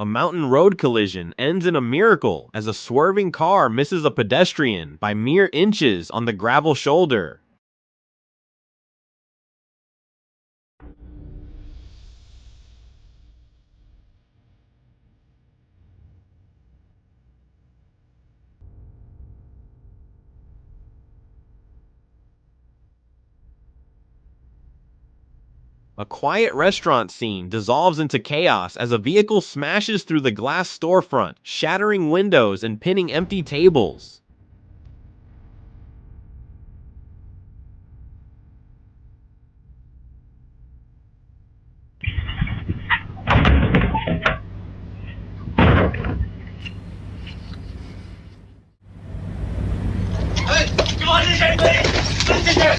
A mountain road collision ends in a miracle as a swerving car misses a pedestrian by mere inches on the gravel shoulder. A quiet restaurant scene dissolves into chaos as a vehicle smashes through the glass storefront, shattering windows and pinning empty tables.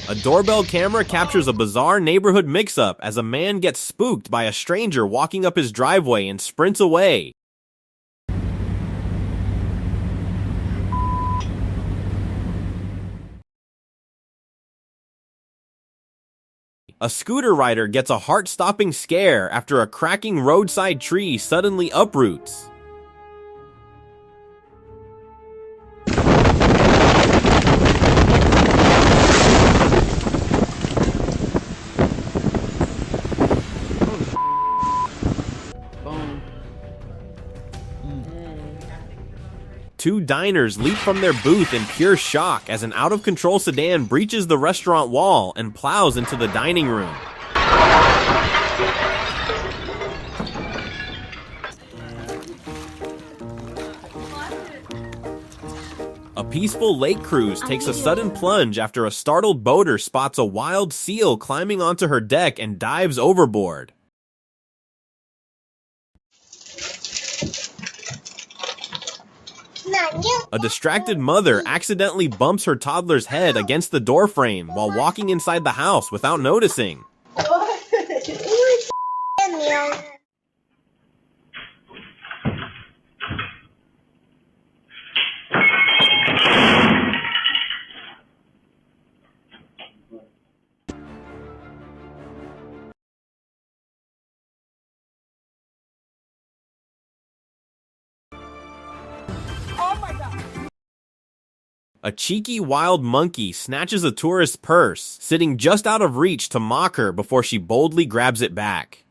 A doorbell camera captures a bizarre neighborhood mix-up as a man gets spooked by a stranger walking up his driveway and sprints away. A scooter rider gets a heart-stopping scare after a cracking roadside tree suddenly uproots. Two diners leap from their booth in pure shock as an out-of-control sedan breaches the restaurant wall and plows into the dining room. A peaceful lake cruise takes a sudden plunge after a startled boater spots a wild seal climbing onto her deck and dives overboard. A distracted mother accidentally bumps her toddler's head against the doorframe while walking inside the house without noticing. A cheeky wild monkey snatches a tourist's purse, sitting just out of reach to mock her before she boldly grabs it back.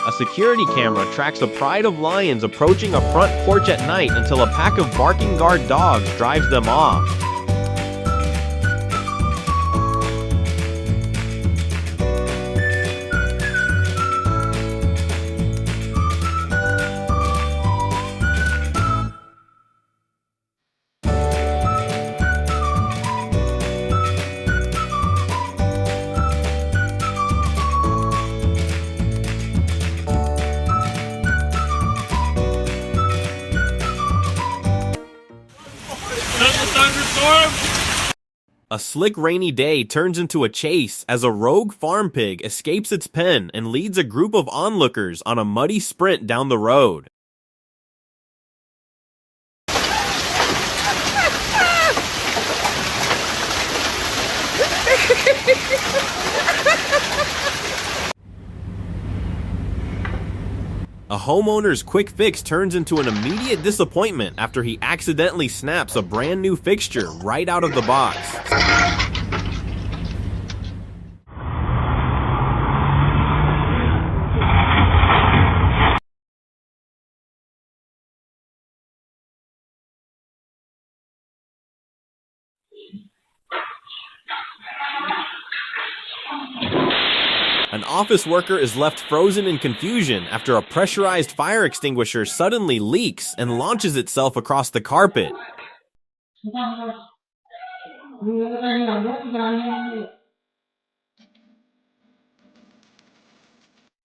A security camera tracks a pride of lions approaching a front porch at night until a pack of barking guard dogs drives them off. A slick rainy day turns into a chase as a rogue farm pig escapes its pen and leads a group of onlookers on a muddy sprint down the road. A homeowner's quick fix turns into an immediate disappointment after he accidentally snaps a brand new fixture right out of the box. An office worker is left frozen in confusion after a pressurized fire extinguisher suddenly leaks and launches itself across the carpet.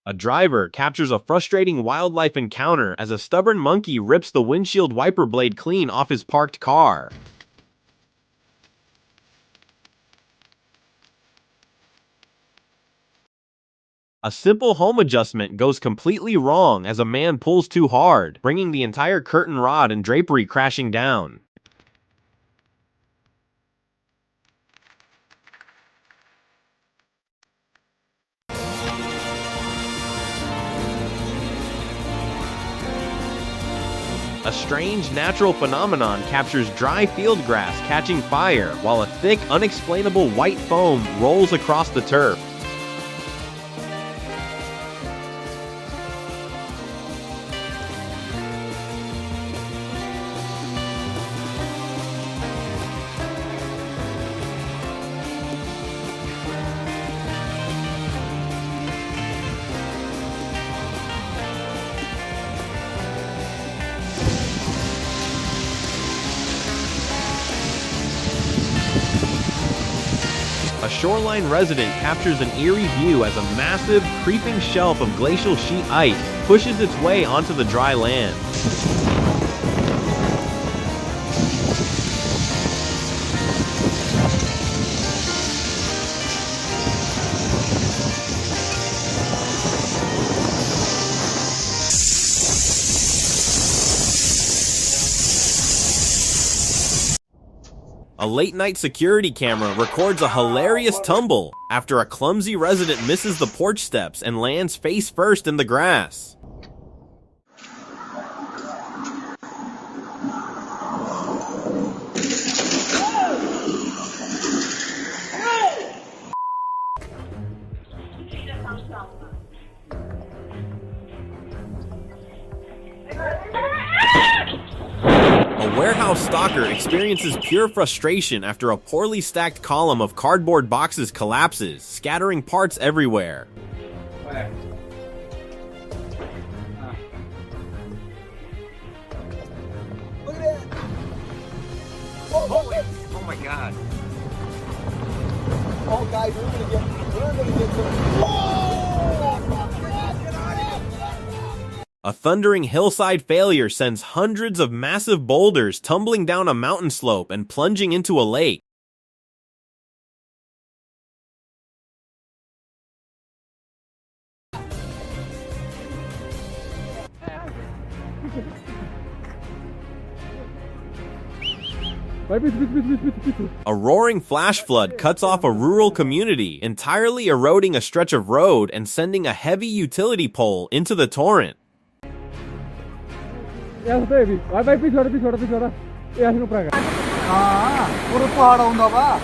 A driver captures a frustrating wildlife encounter as a stubborn monkey rips the windshield wiper blade clean off his parked car. A simple home adjustment goes completely wrong as a man pulls too hard, bringing the entire curtain rod and drapery crashing down. A strange natural phenomenon captures dry field grass catching fire while a thick, unexplainable white foam rolls across the turf. A shoreline resident captures an eerie view as a massive, creeping shelf of glacial sheet ice pushes its way onto the dry land. A late-night security camera records a hilarious tumble after a clumsy resident misses the porch steps and lands face first in the grass. A warehouse stalker experiences pure frustration after a poorly stacked column of cardboard boxes collapses, scattering parts everywhere. Look at that! Oh my god. Oh guys, we're gonna get some. A thundering hillside failure sends hundreds of massive boulders tumbling down a mountain slope and plunging into a lake. A roaring flash flood cuts off a rural community, entirely eroding a stretch of road and sending a heavy utility pole into the torrent. Yes, baby. Vai pisora. E assim pra cá. Ah, puro pahada unda ba?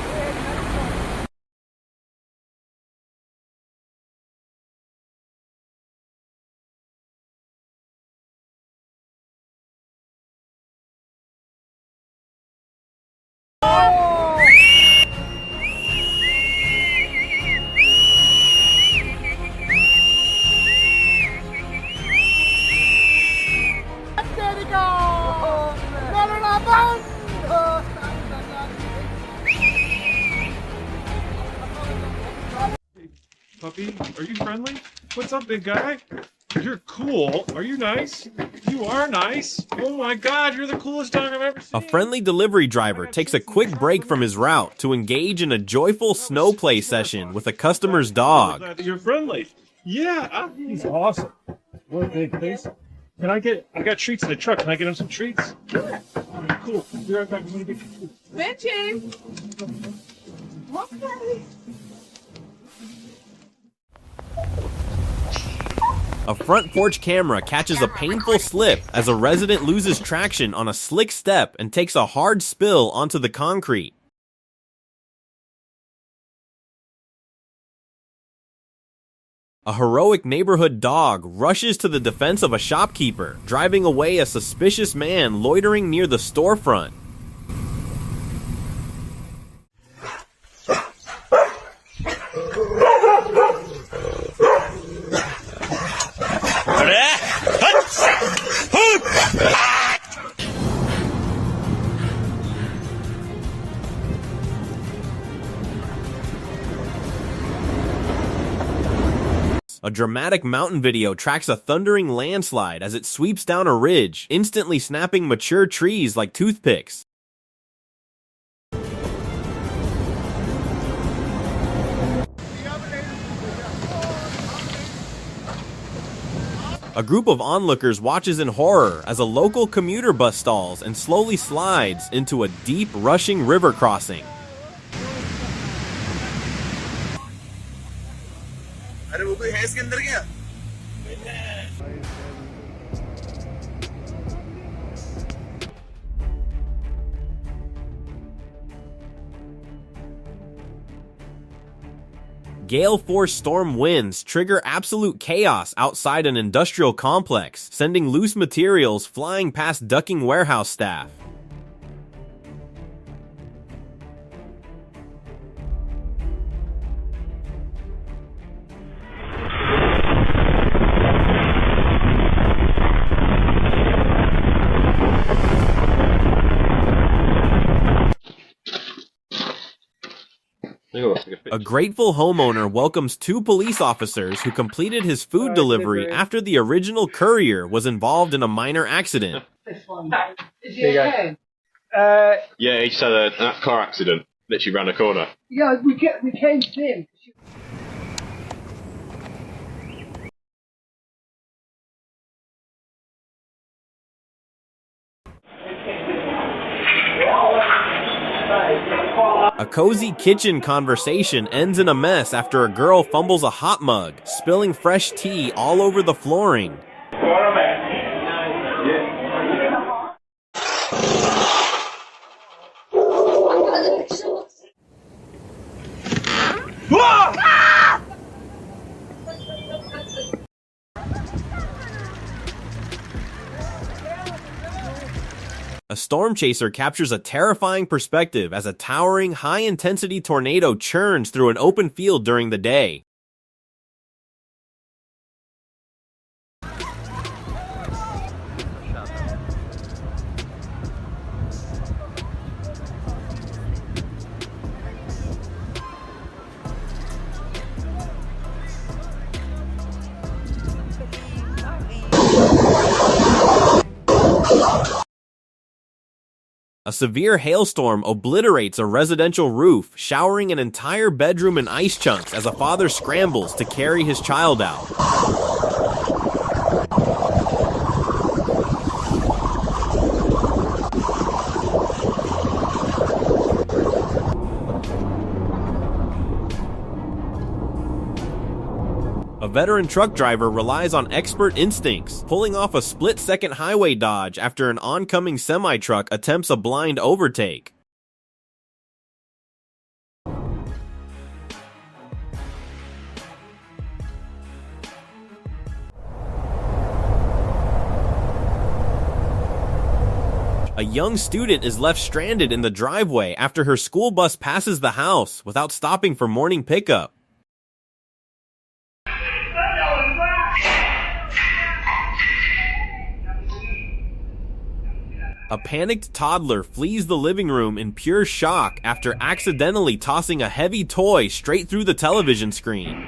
Puppy, are you friendly? What's up, big guy? You're cool. Are you nice? You are nice. Oh my god, you're the coolest dog I've ever seen. A friendly delivery driver takes a quick break from his route to engage in a joyful snow play session with a customer's dog. Glad that you're friendly. Yeah, he's awesome. What a big face. I got treats in the truck. Can I get him some treats? Yeah. Cool. Be right back. I'm gonna get you. Benji! Okay. A front porch camera catches a painful slip as a resident loses traction on a slick step and takes a hard spill onto the concrete. A heroic neighborhood dog rushes to the defense of a shopkeeper, driving away a suspicious man loitering near the storefront. A dramatic mountain video tracks a thundering landslide as it sweeps down a ridge, instantly snapping mature trees like toothpicks. A group of onlookers watches in horror as a local commuter bus stalls and slowly slides into a deep, rushing river crossing. अरे वो कोई है इसके अंदर क्या? Gale force storm winds trigger absolute chaos outside an industrial complex, sending loose materials flying past ducking warehouse staff. A grateful homeowner welcomes 2 police officers who completed his food delivery after the original courier was involved in a minor accident. Is he okay? Yeah, he just had a car accident. Literally round the corner. Yeah, we came to him. A cozy kitchen conversation ends in a mess after a girl fumbles a hot mug, spilling fresh tea all over the flooring. A storm chaser captures a terrifying perspective as a towering, high-intensity tornado churns through an open field during the day. A severe hailstorm obliterates a residential roof, showering an entire bedroom in ice chunks as a father scrambles to carry his child out. A veteran truck driver relies on expert instincts, pulling off a split-second highway dodge after an oncoming semi-truck attempts a blind overtake. A young student is left stranded in the driveway after her school bus passes the house without stopping for morning pickup. A panicked toddler flees the living room in pure shock after accidentally tossing a heavy toy straight through the television screen.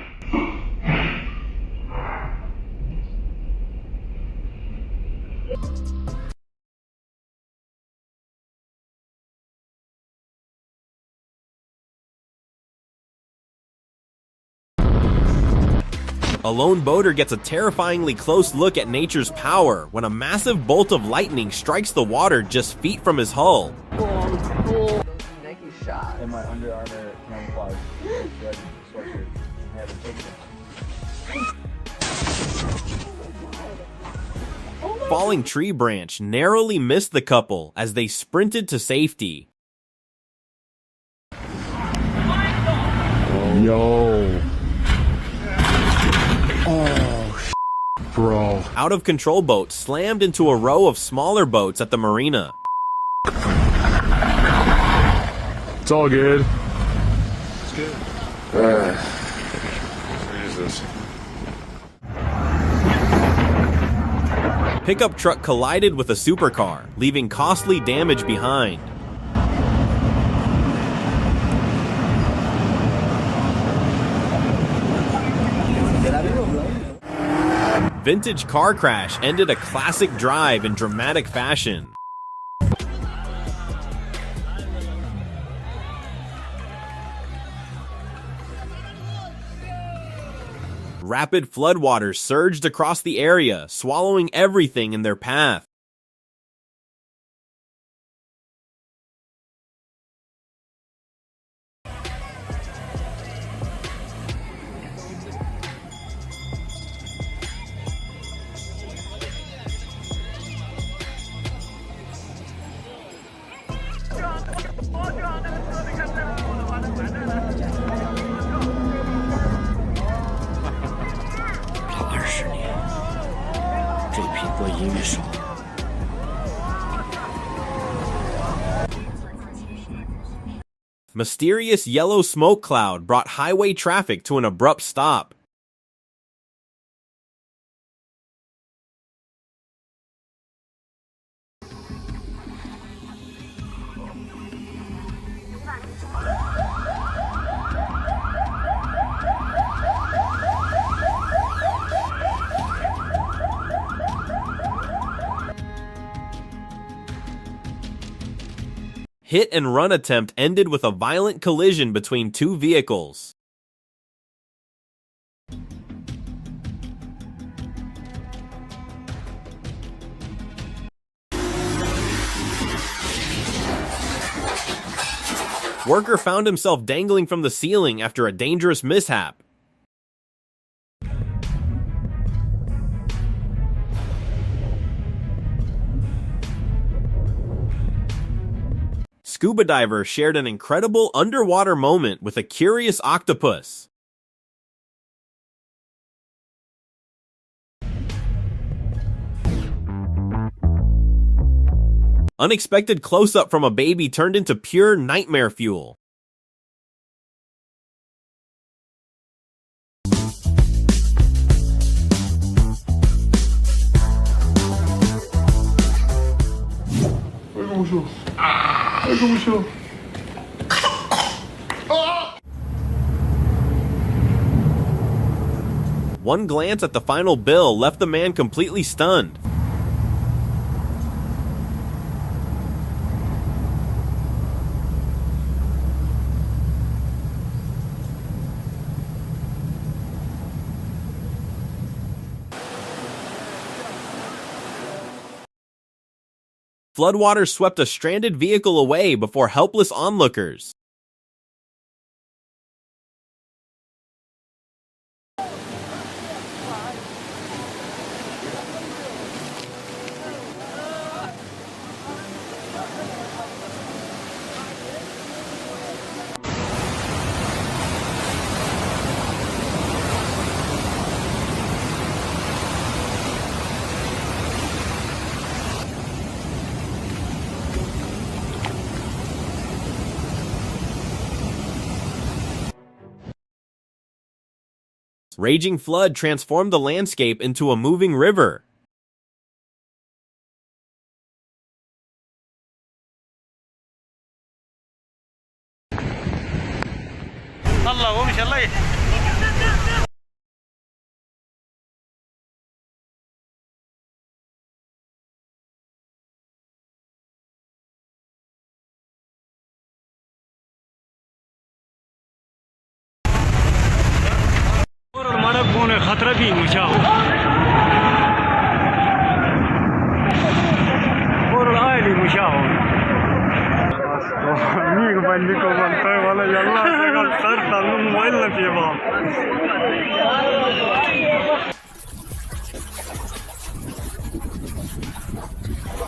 A lone boater gets a terrifyingly close look at nature's power when a massive bolt of lightning strikes the water just feet from his hull. Nike shot. In my Under Armour camouflage red sweatshirt. I had a ticket. Falling tree branch narrowly missed the couple as they sprinted to safety. Yo. Oh, bro. Out of control boat slammed into a row of smaller boats at the marina. It's all good. It's good. Jesus. Pickup truck collided with a supercar, leaving costly damage behind. Vintage car crash ended a classic drive in dramatic fashion. Rapid floodwaters surged across the area, swallowing everything in their path. 对苹果音乐手。 Mysterious yellow smoke cloud brought highway traffic to an abrupt stop. Hit and run attempt ended with a violent collision between two vehicles. Worker found himself dangling from the ceiling after a dangerous mishap. Scuba diver shared an incredible underwater moment with a curious octopus. Unexpected close-up from a baby turned into pure nightmare fuel. One glance at the final bill left the man completely stunned. Floodwaters swept a stranded vehicle away before helpless onlookers. Raging flood transformed the landscape into a moving river.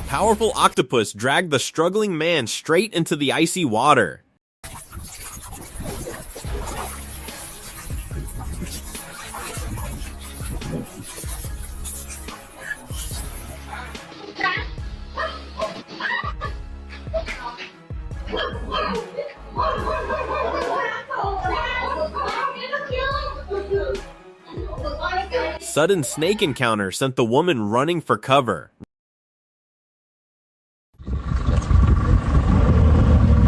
Powerful octopus dragged the struggling man straight into the icy water. Sudden snake encounter sent the woman running for cover.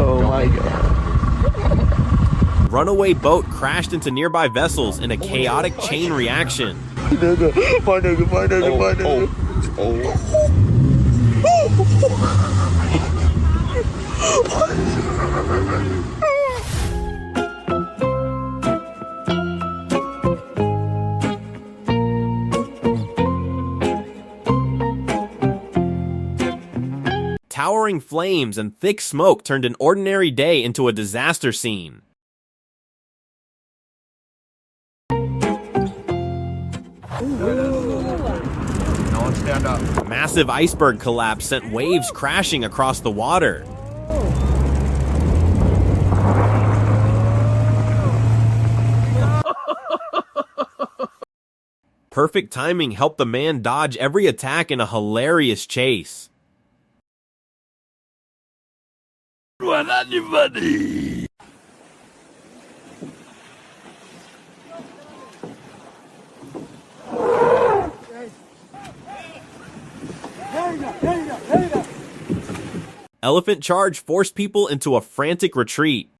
Oh my god. Runaway boat crashed into nearby vessels in a chaotic chain reaction. Towering flames and thick smoke turned an ordinary day into a disaster scene. No one stand up. A massive iceberg collapse sent waves crashing across the water. Perfect timing helped the man dodge every attack in a hilarious chase. Elephant charge forced people into a frantic retreat.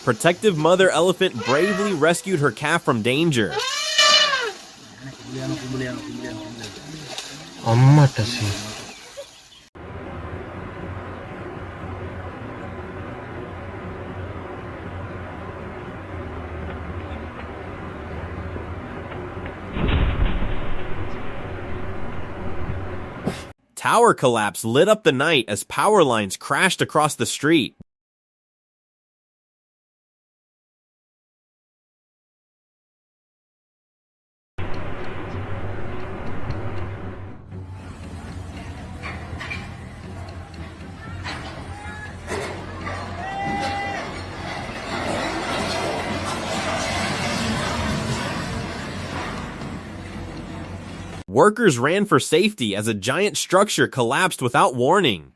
Protective mother elephant bravely rescued her calf from danger. Tower collapse lit up the night as power lines crashed across the street. Workers ran for safety as a giant structure collapsed without warning.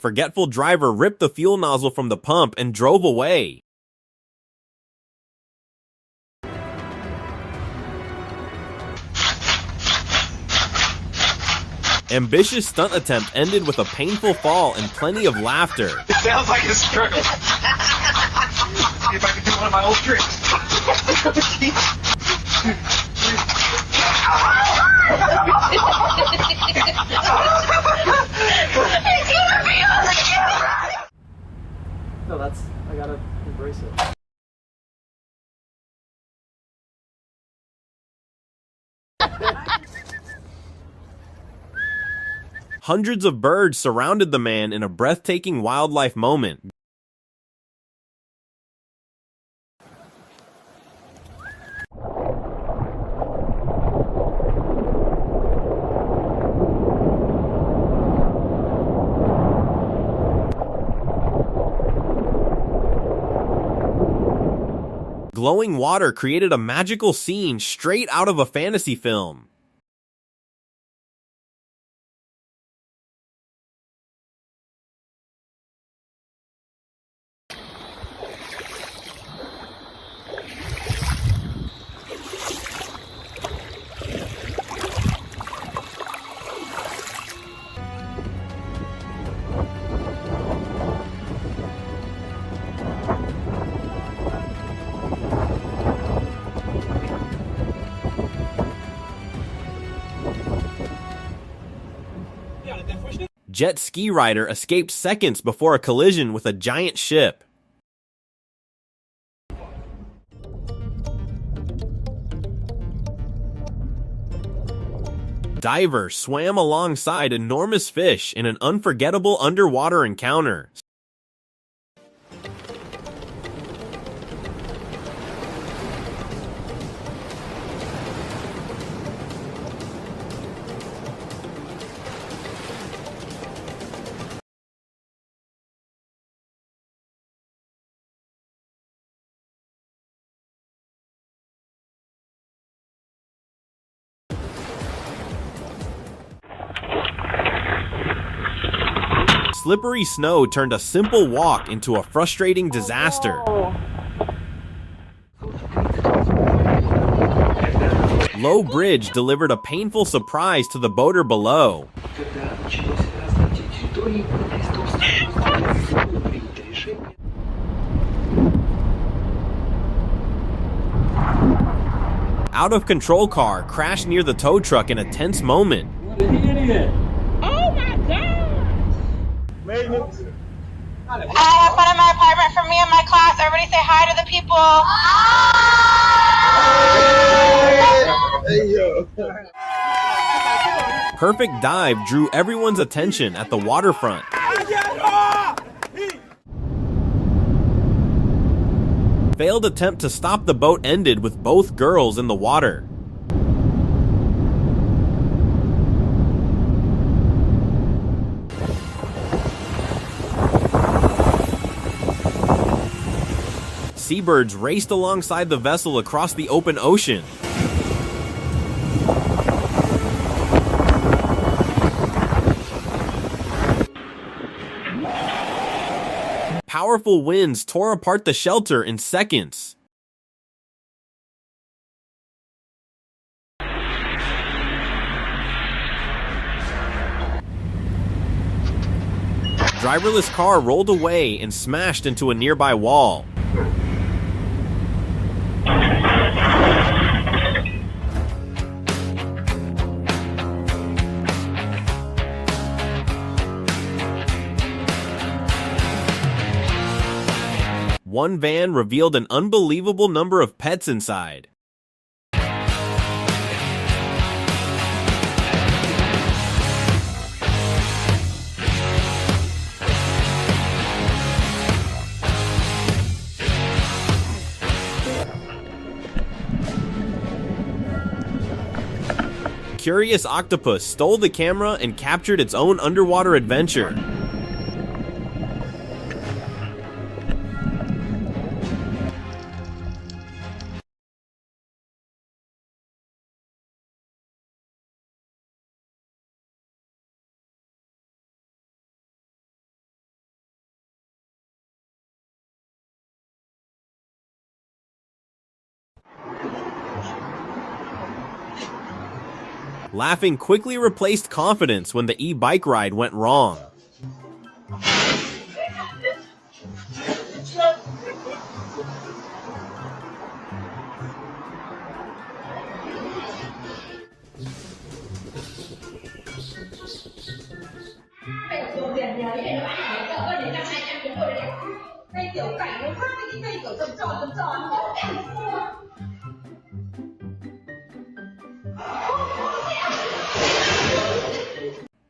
Forgetful driver ripped the fuel nozzle from the pump and drove away. Ambitious stunt attempt ended with a painful fall and plenty of laughter. It sounds like a struggle. See if I can do one of my old tricks. No, I gotta embrace it. Hundreds of birds surrounded the man in a breathtaking wildlife moment. Glowing water created a magical scene straight out of a fantasy film. Jet ski rider escaped seconds before a collision with a giant ship. Diver swam alongside enormous fish in an unforgettable underwater encounter. Slippery snow turned a simple walk into a frustrating disaster. Low bridge delivered a painful surprise to the boater below. Out of control car crashed near the tow truck in a tense moment. What an idiot! Oh my God! Maintenance. have fun in my apartment for me and my class. Everybody say hi to the people. Perfect dive drew everyone's attention at the waterfront. Failed attempt to stop the boat ended with both girls in the water. Seabirds raced alongside the vessel across the open ocean. Powerful winds tore apart the shelter in seconds. Driverless car rolled away and smashed into a nearby wall. One van revealed an unbelievable number of pets inside. Curious octopus stole the camera and captured its own underwater adventure. Laughing quickly replaced confidence when the e-bike ride went wrong.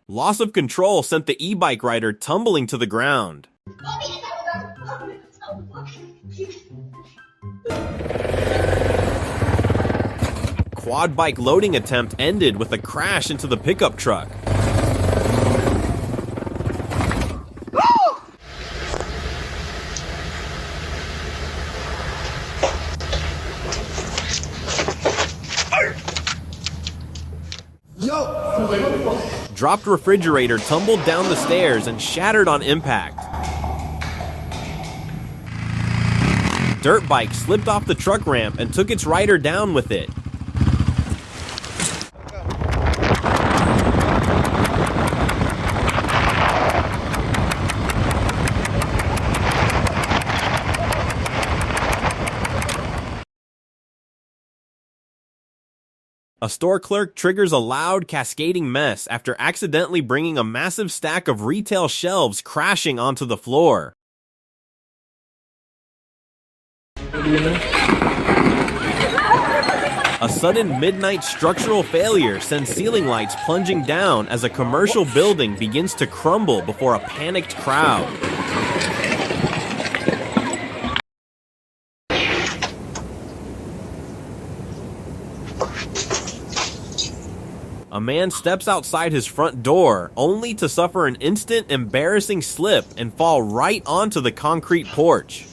Loss of control sent the e-bike rider tumbling to the ground. Quad bike loading attempt ended with a crash into the pickup truck. Dropped refrigerator tumbled down the stairs and shattered on impact. Dirt bike slipped off the truck ramp and took its rider down with it. A store clerk triggers a loud, cascading mess after accidentally bringing a massive stack of retail shelves crashing onto the floor. A sudden midnight structural failure sends ceiling lights plunging down as a commercial building begins to crumble before a panicked crowd. A man steps outside his front door, only to suffer an instant embarrassing slip and fall right onto the concrete porch.